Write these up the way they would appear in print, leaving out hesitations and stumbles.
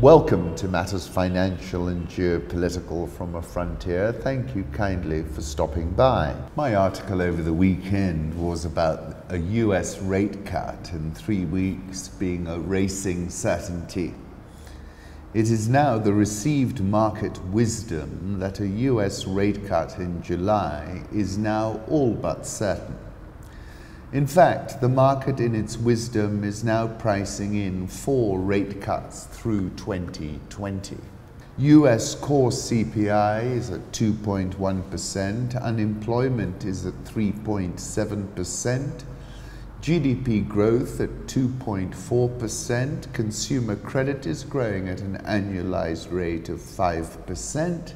Welcome to Matters Financial and Geopolitical from a Frontier. Thank you kindly for stopping by. My article over the weekend was about a US rate cut in 3 weeks being a racing certainty. It is now the received market wisdom that a US rate cut in July is now all but certain. In fact, the market in its wisdom is now pricing in 4 rate cuts through 2020. US core CPI is at 2.1%, unemployment is at 3.7%, GDP growth at 2.4%, consumer credit is growing at an annualized rate of 5%,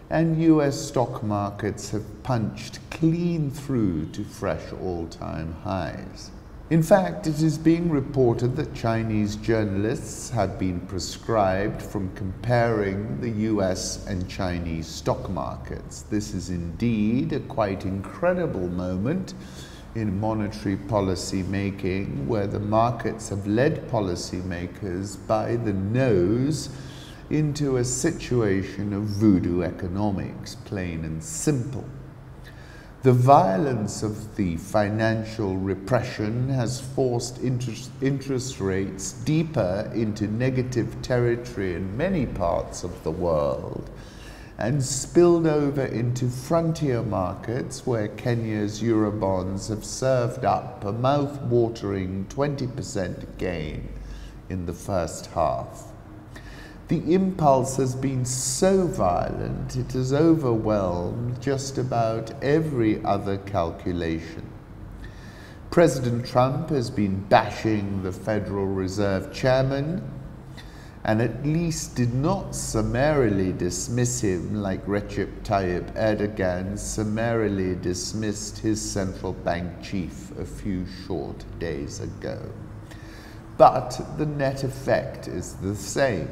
and US stock markets have punched clean through to fresh all-time highs. In fact, it is being reported that Chinese journalists have been proscribed from comparing the US and Chinese stock markets. This is indeed a quite incredible moment in monetary policy making, where the markets have led policymakers by the nose into a situation of voodoo economics, plain and simple. The violence of the financial repression has forced interest rates deeper into negative territory in many parts of the world and spilled over into frontier markets where Kenya's Eurobonds have served up a mouth-watering 20% gain in the first half. The impulse has been so violent, it has overwhelmed just about every other calculation. President Trump has been bashing the Federal Reserve Chairman, and at least did not summarily dismiss him like Recep Tayyip Erdogan summarily dismissed his central bank chief a few short days ago. But the net effect is the same.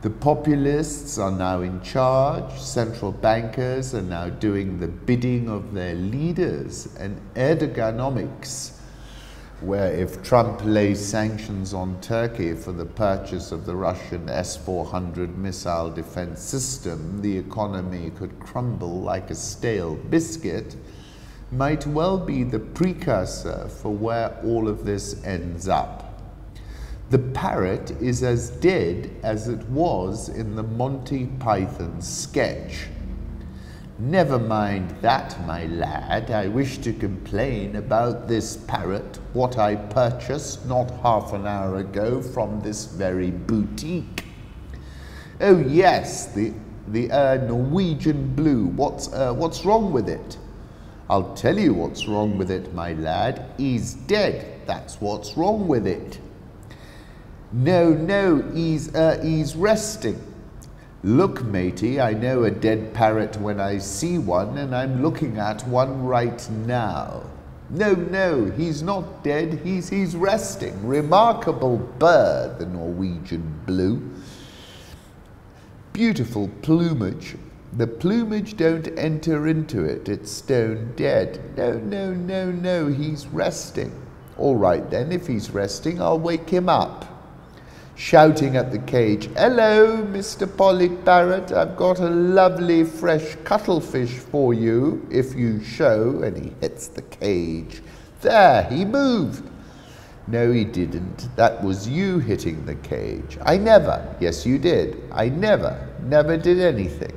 The populists are now in charge, central bankers are now doing the bidding of their leaders, and Erdoganomics, where if Trump lays sanctions on Turkey for the purchase of the Russian S-400 missile defense system, the economy could crumble like a stale biscuit, might well be the precursor for where all of this ends up. The parrot is as dead as it was in the Monty Python sketch. Never mind that, my lad, I wish to complain about this parrot, what I purchased not half an hour ago from this very boutique. Oh yes, the Norwegian blue, what's wrong with it? I'll tell you what's wrong with it, my lad, he's dead, that's what's wrong with it. No, he's resting. Look, matey, I know a dead parrot when I see one, and I'm looking at one right now. No, he's not dead, he's resting. Remarkable bird, the Norwegian blue. Beautiful plumage. The plumage don't enter into it, it's stone dead. No, he's resting. All right then, if he's resting, I'll wake him up. Shouting at the cage, "Hello, Mr. Polly Parrot, I've got a lovely fresh cuttlefish for you, if you show," and he hits the cage. There, he moved. No, he didn't. That was you hitting the cage. I never. Yes, you did. I never did anything.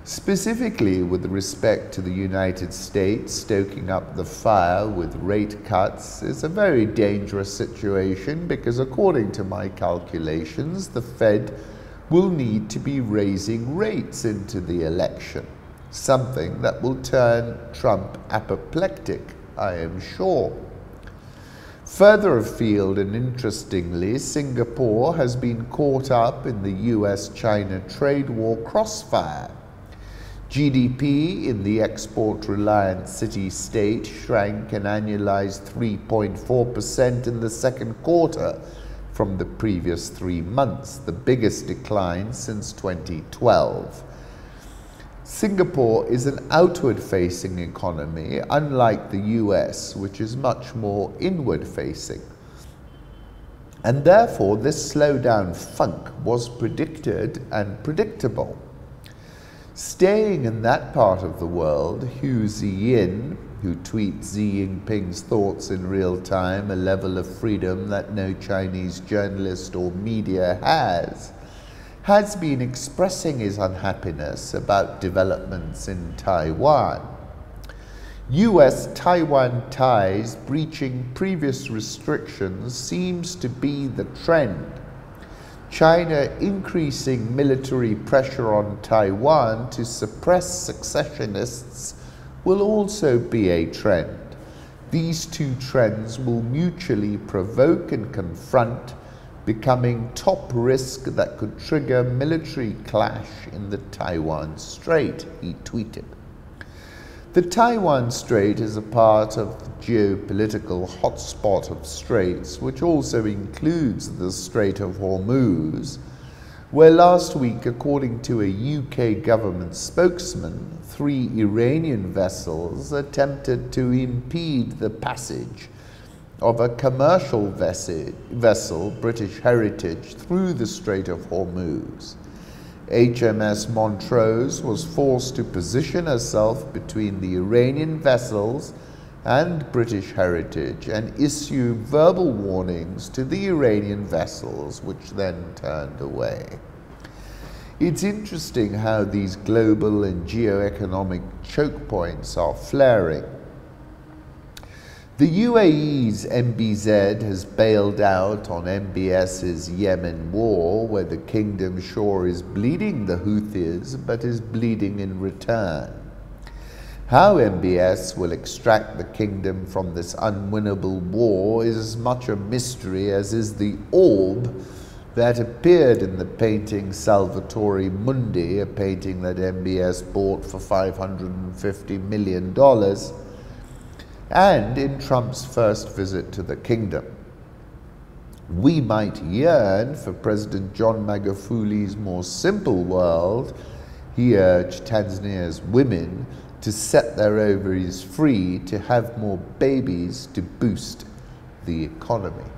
Specifically with respect to the United States, stoking up the fire with rate cuts is a very dangerous situation because according to my calculations, the Fed will need to be raising rates into the election, something that will turn Trump apoplectic, I am sure. Further afield and interestingly, Singapore has been caught up in the US-China trade war crossfire. GDP in the export-reliant city-state shrank an annualized 3.4% in the second quarter from the previous 3 months, the biggest decline since 2012. Singapore is an outward-facing economy, unlike the US, which is much more inward-facing. And therefore, this slowdown funk was predicted and predictable. Staying in that part of the world, Hu Ziyin, who tweets Xi Jinping's thoughts in real time, a level of freedom that no Chinese journalist or media has been expressing his unhappiness about developments in Taiwan. US-Taiwan ties breaching previous restrictions seems to be the trend. China increasing military pressure on Taiwan to suppress secessionists will also be a trend. These two trends will mutually provoke and confront, becoming top risk that could trigger military clash in the Taiwan Strait, he tweeted. The Taiwan Strait is a part of the geopolitical hotspot of straits, which also includes the Strait of Hormuz, where last week, according to a UK government spokesman, 3 Iranian vessels attempted to impede the passage of a commercial vessel, British Heritage, through the Strait of Hormuz. HMS Montrose was forced to position herself between the Iranian vessels and British Heritage and issue verbal warnings to the Iranian vessels, which then turned away. It's interesting how these global and geoeconomic choke points are flaring. The UAE's MBZ has bailed out on MBS's Yemen war, where the kingdom sure is bleeding the Houthis, but is bleeding in return. How MBS will extract the kingdom from this unwinnable war is as much a mystery as is the orb that appeared in the painting Salvatore Mundi, a painting that MBS bought for $550 million, and in Trump's first visit to the kingdom. We might yearn for President John Magufuli's more simple world. He urged Tanzania's women to set their ovaries free to have more babies to boost the economy.